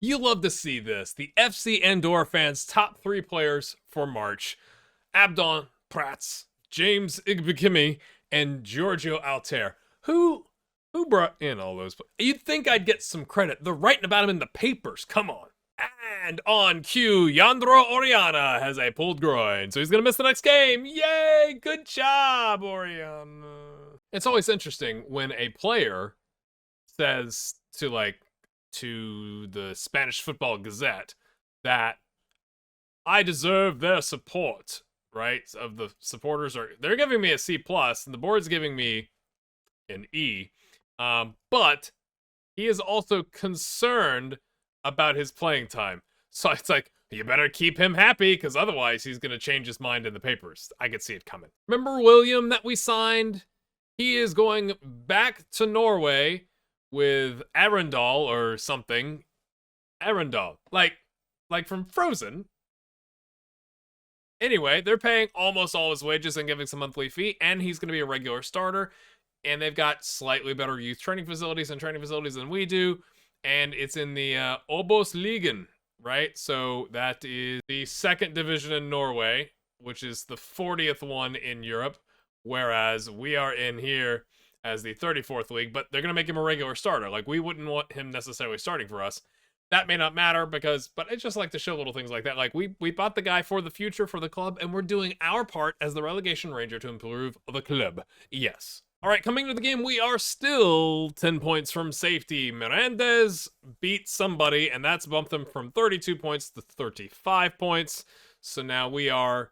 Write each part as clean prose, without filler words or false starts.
You love to see this. The FC Andorra fans' top 3 players for March: Abdon Prats, James Igbikimi, and Giorgio Altair. Who brought in all those? You'd think I'd get some credit. They're writing about him in the papers. Come on. And on cue, Yandro Oriana has a pulled groin, so he's going to miss the next game. Yay! Good job, Oriana. It's always interesting when a player says to the Spanish Football Gazette that I deserve their support, right? Of the supporters they're giving me a C plus, and the board's giving me an E. But he is also concerned about his playing time. So it's like, you better keep him happy, because otherwise he's going to change his mind in the papers. I could see it coming. Remember William that we signed? He is going back to Norway with Arendal or something. Arendal. Like from Frozen. Anyway, they're paying almost all his wages and giving some monthly fee, and he's going to be a regular starter. And they've got slightly better youth training facilities than we do. And it's in the Obos-ligaen, right? So that is the 2nd division in Norway, which is the 40th one in Europe, whereas we are in here as the 34th league, but they're going to make him a regular starter. Like, we wouldn't want him necessarily starting for us. That may not matter but I just like to show little things like that. Like, we bought the guy for the future, for the club, and we're doing our part as the Relegation Ranger to improve the club. Yes. All right, coming to the game, we are still 10 points from safety. Mirandes beat somebody, and that's bumped them from 32 points to 35 points. So now we have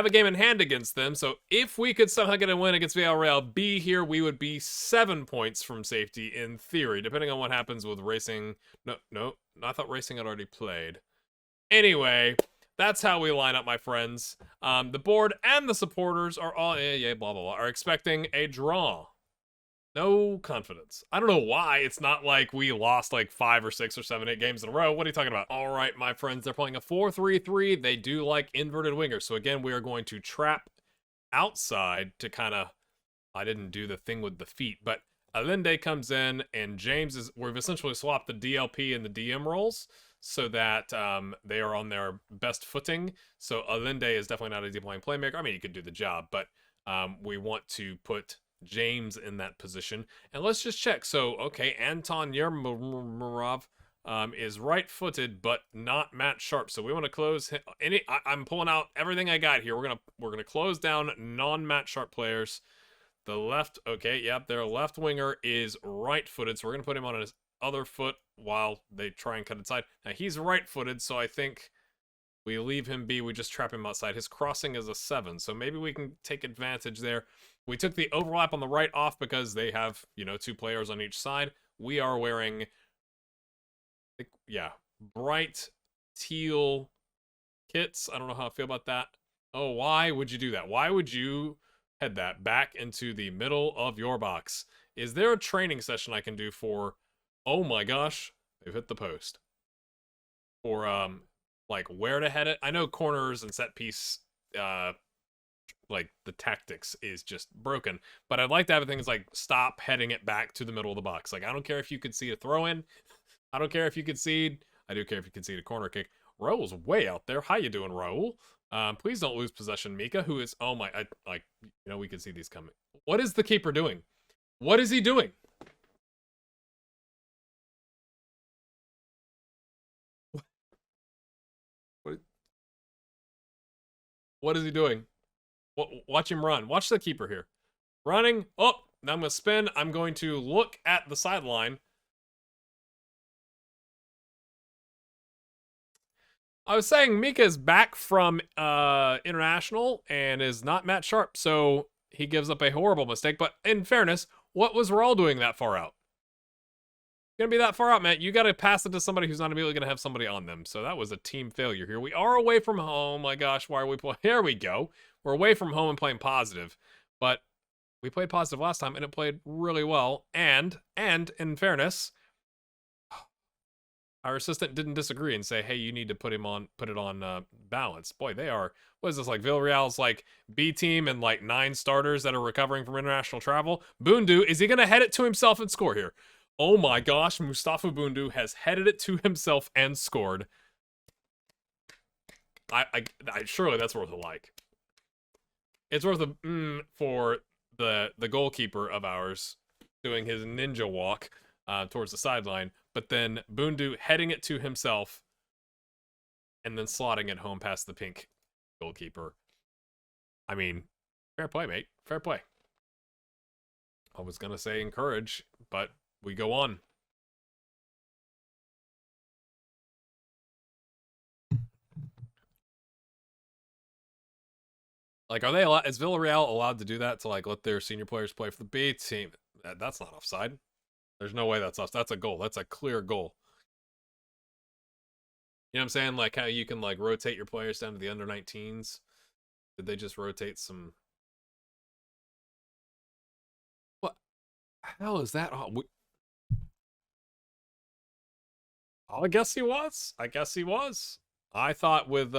a game in hand against them. So if we could somehow get a win against Villarreal B here, we would be 7 points from safety in theory, depending on what happens with Racing. No, I thought Racing had already played. Anyway, that's how we line up, my friends. The board and the supporters are all, blah, blah, blah, are expecting a draw. No confidence. I don't know why. It's not like we lost like 5 or 6 or 7, 8 games in a row. What are you talking about? All right, my friends, they're playing a 4-3-3. They do like inverted wingers. So again, we are going to trap outside to kind of, I didn't do the thing with the feet, but Allende comes in and we've essentially swapped the DLP and the DM roles so that they are on their best footing. So Allende is definitely not a deep line playmaker. I mean, he could do the job, but we want to put James in that position. And let's just check. So, okay, Anton Yermurov is right-footed, but not Matt Sharp. So we want to close him. I'm pulling out everything I got here. We're gonna close down non-Matt Sharp players. The left, okay, yep, their left winger is right-footed, so we're gonna put him on his other foot while they try and cut inside. Now he's right-footed, so I think we leave him be. We just trap him outside. His crossing is a 7, so maybe we can take advantage there. We took the overlap on the right off because they have, 2 players on each side. We are wearing, bright teal kits. I don't know how I feel about that. Oh, why would you do that? Why would you head that back into the middle of your box? Is there a training session I can do for, oh my gosh, they've hit the post. For, like, where to head it? I know corners and set piece, like, the tactics is just broken. But I'd like to have things like stop heading it back to the middle of the box. Like, I don't care if you could see a throw-in. I don't care if you concede. I do care if you concede a corner kick. Raul's way out there. How you doing, Raul? Please don't lose possession, Mika, who is... Oh, my... we can see these coming. What is the keeper doing? What is he doing? What is he doing? Watch him run. Watch the keeper here. Running. Oh, now I'm going to spin. I'm going to look at the sideline. I was saying Mika is back from international and is not Matt Sharp, so he gives up a horrible mistake. But in fairness, what was Raul doing that far out? Gonna be that far out, Matt. You got to pass it to somebody who's not immediately going to have somebody on them. So that was a team failure here. We are away from home. My gosh, why are we playing? Here we go. We're away from home and playing positive. But we played positive last time, and it played really well. And in fairness, our assistant didn't disagree and say, hey, you need to put it on balance. Boy, they are, what is this, like Villarreal's like B team and like 9 starters that are recovering from international travel? Bundu, is he going to head it to himself and score here? Oh my gosh, Mustafa Bundu has headed it to himself and scored. I surely that's worth a like. It's worth a for the goalkeeper of ours doing his ninja walk towards the sideline, but then Bundu heading it to himself and then slotting it home past the pink goalkeeper. I mean, fair play, mate. Fair play. I was gonna say encourage, but we go on. Like, are they allowed? Is Villarreal allowed to do that to like let their senior players play for the B team? That's not offside. There's no way that's off. That's a goal. That's a clear goal. You know what I'm saying? Like how you can like rotate your players down to the under 19s. Did they just rotate some? What hell is that? Oh, I guess he was. I guess he was. I thought with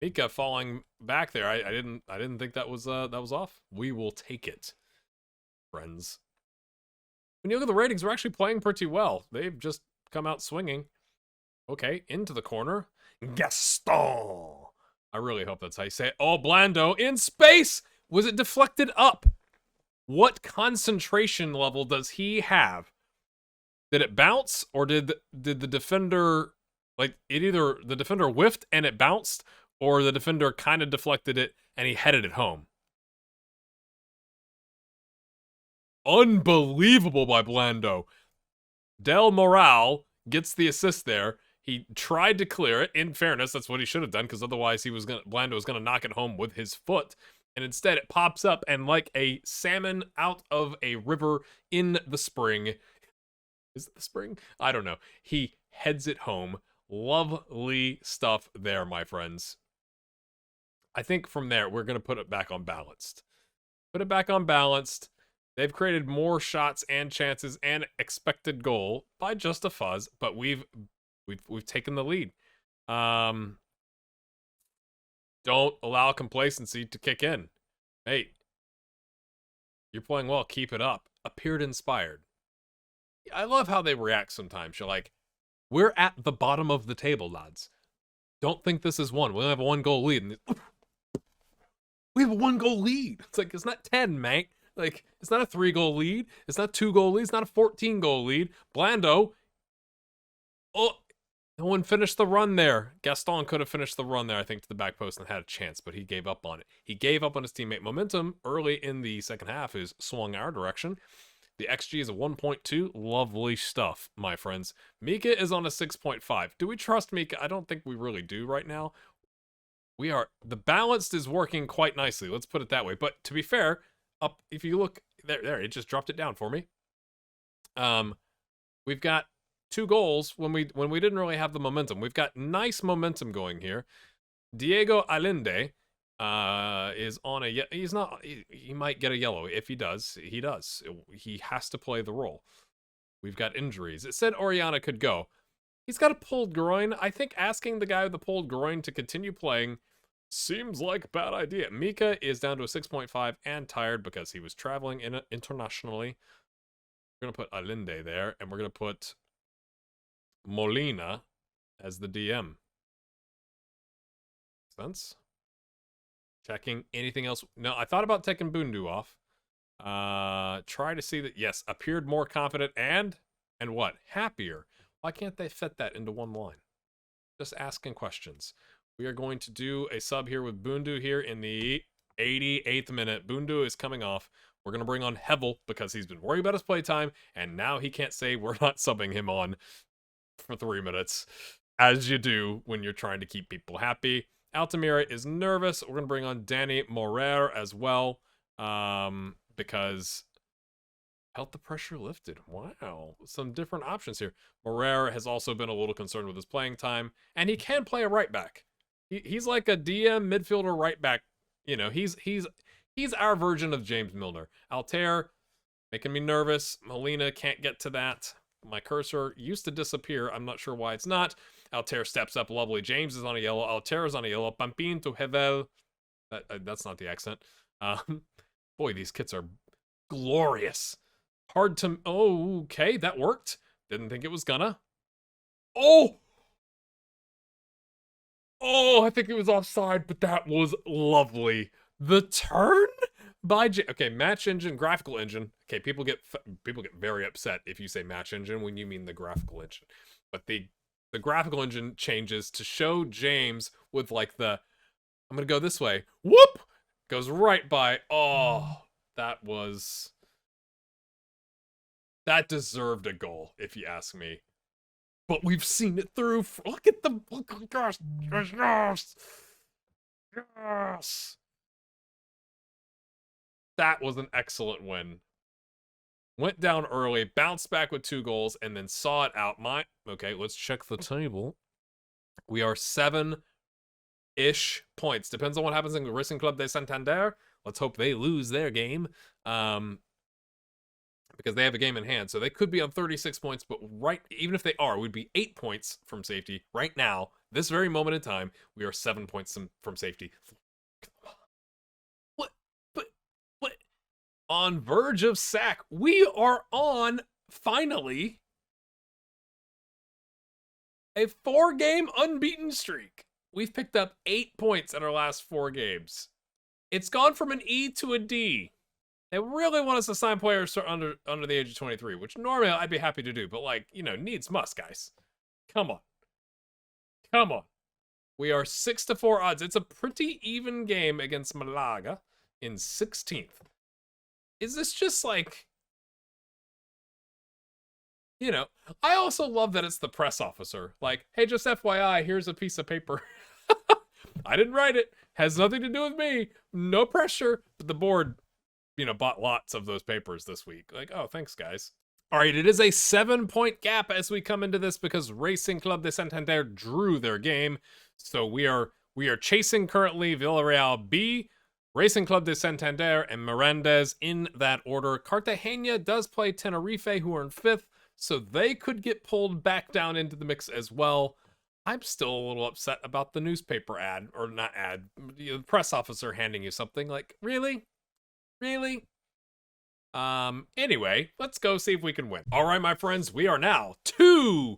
Mika falling back there, I didn't think that was off. We will take it, friends. When you look at the ratings, we're actually playing pretty well. They've just come out swinging. Okay, into the corner. Gaston. I really hope that's how you say it. Oh, Blando in space. Was it deflected up? What concentration level does he have? Did it bounce, or did the defender, like, it either the defender whiffed and it bounced, or the defender kind of deflected it and he headed it home? Unbelievable by Blando. Del Moral gets the assist there. He tried to clear it. In fairness, that's what he should have done, because otherwise Blando was gonna knock it home with his foot. And instead it pops up, and like a salmon out of a river in the spring. Is it the spring? I don't know. He heads it home. Lovely stuff there, my friends. I think from there, we're going to put it back on balanced. Put it back on balanced. They've created more shots and chances and expected goal by just a fuzz, but we've taken the lead. Don't allow complacency to kick in. Hey, you're playing well. Keep it up. Appeared inspired. I love how they react sometimes. You're like, we're at the bottom of the table, lads. Don't think this is one. We only have a 1-goal lead. And we have a 1-goal lead. It's like, it's not 10, mate. Like, it's not a 3-goal lead. It's not a 2-goal lead. It's not a 14-goal lead. Blando. Oh, no one finished the run there. Gaston could have finished the run there, I think, to the back post and had a chance, but he gave up on it. He gave up on his teammate. Momentum early in the second half is swung our direction. The XG is a 1.2. Lovely stuff, my friends. Mika is on a 6.5. Do we trust Mika? I don't think we really do right now. The balanced is working quite nicely. Let's put it that way. But to be fair, if you look, there, it just dropped it down for me. We've got 2 goals when we didn't really have the momentum. We've got nice momentum going here. Diego Allende is on a, he might get a yellow. If he does, he has to play the role. We've got injuries. It said Oriana could go. He's got a pulled groin. I think asking the guy with the pulled groin to continue playing seems like a bad idea. Mika is down to a 6.5 and tired because he was traveling internationally. We're going to put Allende there, and we're going to put Molina as the DM. Sense? Checking anything else. No, I thought about taking Bundu off. Try to see that, yes, appeared more confident and what? Happier. Why can't they fit that into one line? Just asking questions. We are going to do a sub here with Bundu here in the 88th minute. Bundu is coming off. We're going to bring on Hevel because he's been worried about his playtime, and now he can't say we're not subbing him on for 3 minutes, as you do when you're trying to keep people happy. Altamira is nervous. We're going to bring on Danny Morer as well, because felt the pressure lifted. Wow, some different options here. Morer has also been a little concerned with his playing time, and he can play a right back. He's like a DM midfielder right back. You know, he's our version of James Milner. Altair making me nervous. Molina can't get to that. My cursor used to disappear. I'm not sure why it's not. Altair steps up lovely. James is on a yellow. Altair is on a yellow. Pampin to Hevel. That's not the accent. Boy, these kits are glorious. Hard to... Oh, okay, that worked. Didn't think it was gonna. Oh! Oh, I think it was offside, but that was lovely. The turn by okay, match engine, graphical engine. Okay, people get very upset if you say match engine when you mean the graphical engine. But the graphical engine changes to show James with like the I'm gonna go this way. Whoop! Goes right by. Oh, that deserved a goal, if you ask me. But we've seen it through. Look at the gosh, yes, yes. That was an excellent win. Went down early, bounced back with 2 goals, and then saw it out. Okay, let's check the table. We are 7-ish points. Depends on what happens in Racing Club de Santander. Let's hope they lose their game. Because they have a game in hand. So they could be on 36 points, but even if they are, we'd be 8 points from safety. Right now, this very moment in time, we are 7 points from safety. What? On verge of sack. We are on, finally, a 4-game unbeaten streak. We've picked up 8 points in our last 4 games. It's gone from an E to a D. They really want us to sign players under the age of 23, which normally I'd be happy to do, but like, needs must, guys. Come on. Come on. We are 6-4 odds. It's a pretty even game against Malaga in 16th. Is this just like, I also love that it's the press officer. Like, hey, just FYI, here's a piece of paper. I didn't write it. Has nothing to do with me. No pressure. But the board, bought lots of those papers this week. Like, oh, thanks, guys. All right, it is a 7-point gap as we come into this because Racing Club de Santander drew their game. So we are chasing currently Villarreal B, Racing Club de Santander, and Mirandes in that order. Cartagena does play Tenerife, who are in 5th, so they could get pulled back down into the mix as well. I'm still a little upset about the newspaper ad, or not ad, the press officer handing you something. Like, really? Really? Anyway, let's go see if we can win. All right, my friends, we are now 2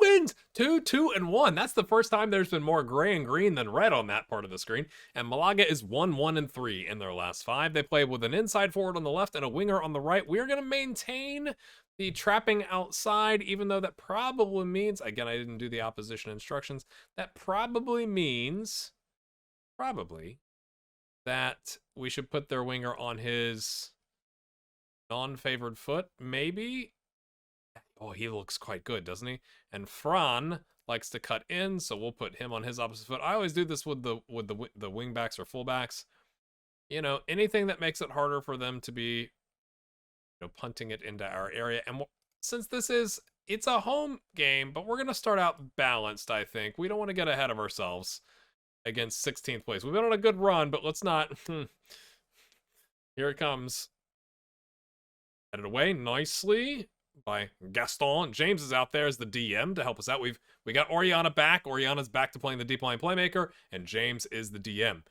wins, 2-2-1. That's the first time there's been more gray and green than red on that part of the screen. And Malaga is 1-1-3 in their last 5. They play with an inside forward on the left and a winger on the right. We're going to maintain the trapping outside, even though that probably means, again, I didn't do the opposition instructions. That probably means, that we should put their winger on his non-favored foot, maybe. Oh, he looks quite good, doesn't he? And Fran likes to cut in, so we'll put him on his opposite foot. I always do this with the wingbacks or fullbacks. Anything that makes it harder for them to be, punting it into our area. And since it's a home game, but we're gonna start out balanced. I think we don't want to get ahead of ourselves against 16th place. We've been on a good run, but let's not. Here it comes. Headed away nicely by Gaston. James is out there as the DM to help us out. We got Oriana back. Oriana's back to playing the deep line playmaker, and James is the DM.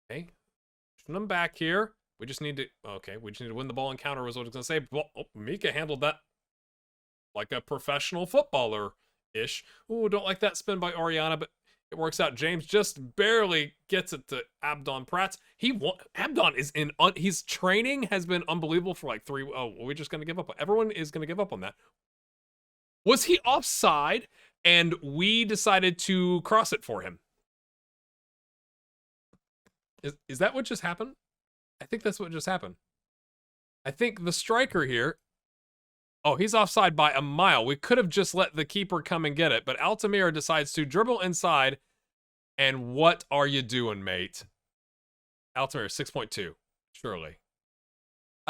Okay, pushing them back here. We just need to win the ball and counter was what I was gonna say. Well, Mika handled that like a professional footballer-ish. Ooh, don't like that spin by Oriana, but it works out. James just barely gets it to Abdon Prats. Abdon is his training has been unbelievable for like 3. Oh, we're just going to give up. Everyone is going to give up on that. Was he offside and we decided to cross it for him? Is that what just happened? I think that's what just happened. I think the striker here. Oh, he's offside by a mile. We could have just let the keeper come and get it, but Altamira decides to dribble inside. And what are you doing, mate? Altamira, 6.2. Surely.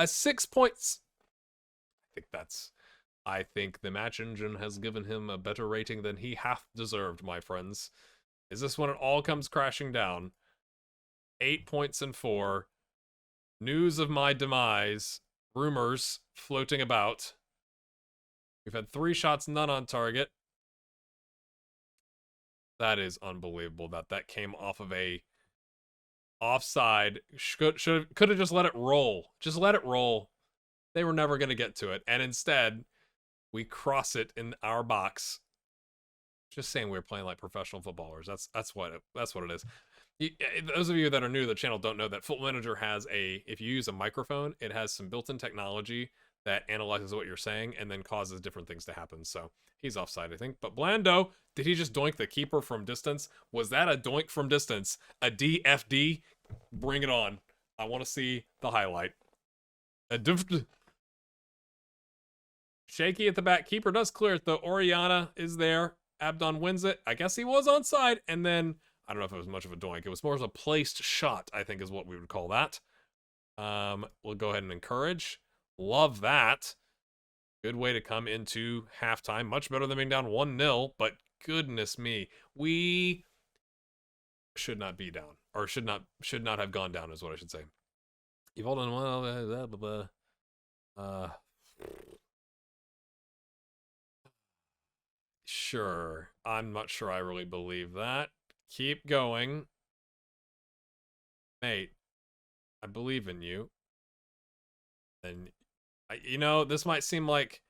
6 points. I think the match engine has given him a better rating than he hath deserved, my friends. Is this when it all comes crashing down? 8 points and 4. News of my demise. Rumors floating about. We've had 3 shots, none on target. That is unbelievable that came off of a offside. Could have just let it roll. Just let it roll. They were never going to get to it. And instead, we cross it in our box. Just saying we were playing like professional footballers. That's what it is. Those of you that are new to the channel don't know that Football Manager has if you use a microphone, it has some built-in technology that analyzes what you're saying and then causes different things to happen. So he's offside, I think. But Blando, did he just doink the keeper from distance? Was that a doink from distance? A DFD? Bring it on. I want to see the highlight. Shaky at the back. Keeper does clear it though. Oriana is there. Abdon wins it. I guess he was onside. And then, I don't know if it was much of a doink. It was more of a placed shot, I think is what we would call that. We'll go ahead and encourage. Love that. Good way to come into halftime. Much better than being down 1-0. But goodness me. We should not be down. Or should not have gone down is what I should say. You've all done well. Sure. I'm not sure I really believe that. Keep going. Mate, I believe in you. And, you know, this might seem like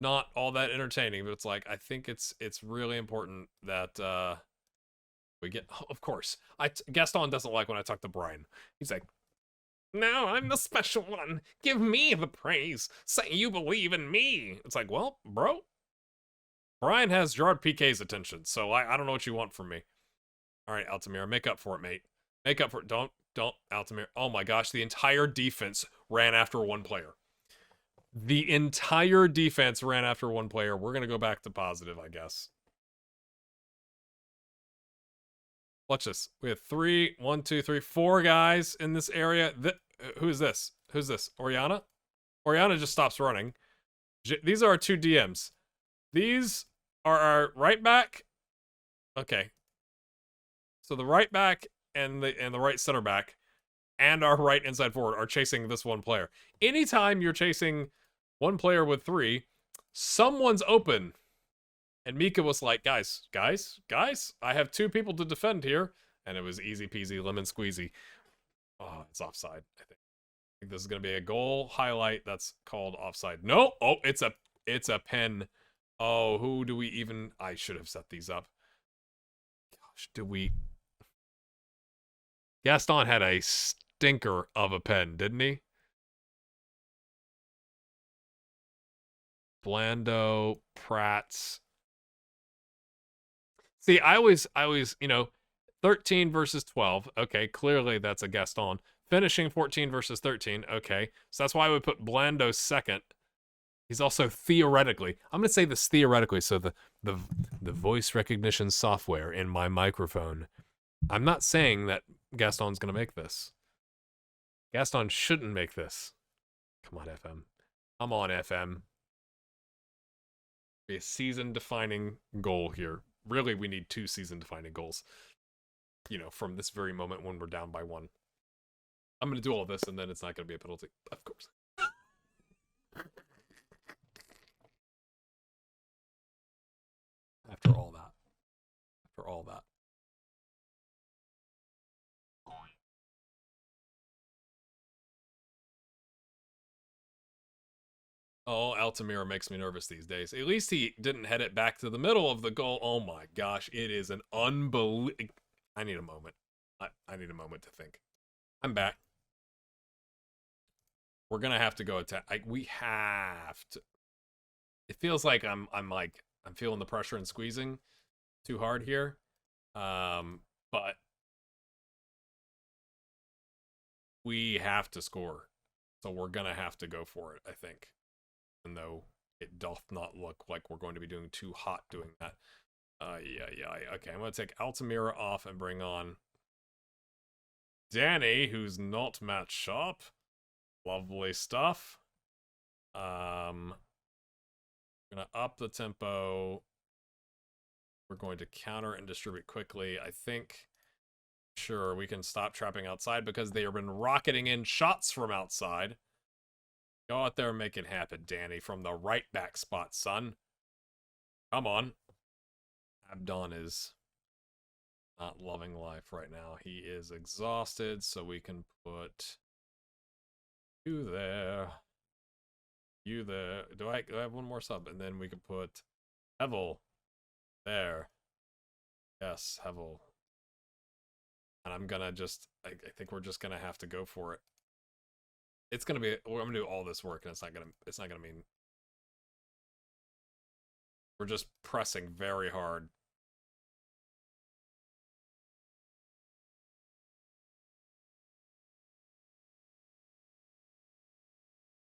not all that entertaining, but it's like, I think it's really important that we get, of course. Gaston doesn't like when I talk to Brian. He's like, no, I'm the special one. Give me the praise. Say you believe in me. It's like, well, bro. Brian has Gerard Piqué's attention, so I don't know what you want from me. All right, Altamira, make up for it, mate. Make up for it. Don't, Altamira. Oh my gosh, the entire defense ran after one player. The entire defense ran after one player. We're going to go back to positive, I guess. Watch this. We have 4 guys in this area. Who is this? Who's this? Oriana? Oriana just stops running. These are our 2 DMs. These are our right back. Okay. So the right back and the right center back and our right inside forward are chasing this one player. Anytime you're chasing one player with 3, someone's open. And Mika was like, guys, I have 2 people to defend here. And it was easy peasy, lemon squeezy. Oh, it's offside, I think. I think this is going to be a goal highlight that's called offside. No, oh, it's a pen. Oh, who do we even... I should have set these up. Gosh, do we... Gaston had a stinker of a pen, didn't he? Blando, Prats. See, I always, you know, 13 versus 12. Okay, clearly that's a Gaston. Finishing 14 versus 13. Okay, so that's why I would put Blando second. He's also theoretically, I'm going to say this theoretically, so the voice recognition software in my microphone, I'm not saying that Gaston's going to make this. Gaston shouldn't make this. Come on, FM. Come on, FM. Be a season-defining goal here. Really, we need 2 season-defining goals. You know, from this very moment when we're down by 1. I'm going to do all this, and then it's not going to be a penalty. Of course. After all that. After all that. Oh, Altamira makes me nervous these days. At least he didn't head it back to the middle of the goal. Oh my gosh, it is an unbelievable... I need a moment. I need a moment to think. I'm back. We're gonna have to go attack. We have to. It feels like I'm feeling the pressure and squeezing too hard here. But we have to score. So we're gonna have to go for it, I think. Even though it doth not look like we're going to be doing too hot doing that. Yeah. Okay, I'm going to take Altamira off and bring on Danny, who's not match sharp. Lovely stuff. I'm going to up the tempo. We're going to counter and distribute quickly. I think, sure, we can stop trapping outside because they have been rocketing in shots from outside. Go out there and make it happen, Danny, from the right back spot, son. Come on. Abdon is not loving life right now. He is exhausted, so we can put you there. You there. Do I have one more sub? And then we could put Hevel there. Yes, Hevel. And I'm gonna just, I think we're just gonna have to go for it. It's gonna be, I'm gonna do all this work, and it's not gonna mean. We're just pressing very hard.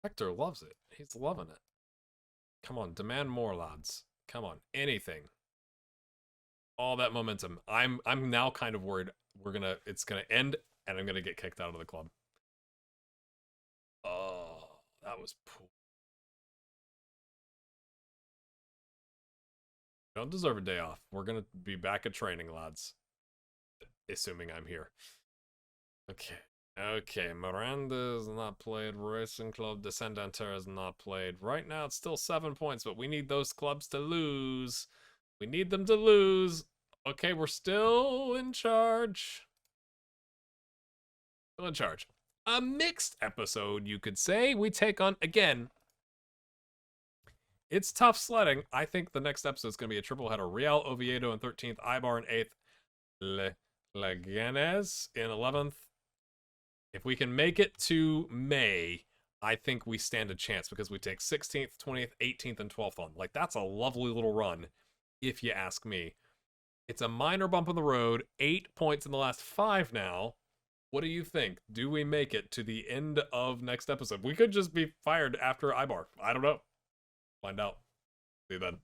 Hector loves it. He's loving it. Come on, demand more, lads. Come on, anything. All that momentum. I'm now kind of worried it's gonna end and I'm gonna get kicked out of the club. Oh, that was poor. Don't deserve a day off. We're gonna be back at training, lads. Assuming I'm here. Okay. Okay, Miranda is not played. Racing Club Descendante is not played. Right now it's still 7 points, but we need those clubs to lose. We need them to lose. Okay, we're still in charge. Still in charge. A mixed episode, you could say. We take on, again, it's tough sledding. I think the next episode is going to be a triple header. Real Oviedo in 13th, Ibar in 8th, Leganés in 11th. If we can make it to May, I think we stand a chance because we take 16th, 20th, 18th, and 12th on. Like, that's a lovely little run, if you ask me. It's a minor bump in the road. 8 points in the last 5 now. What do you think? Do we make it to the end of next episode? We could just be fired after Ibar. I don't know. Find out. See you then.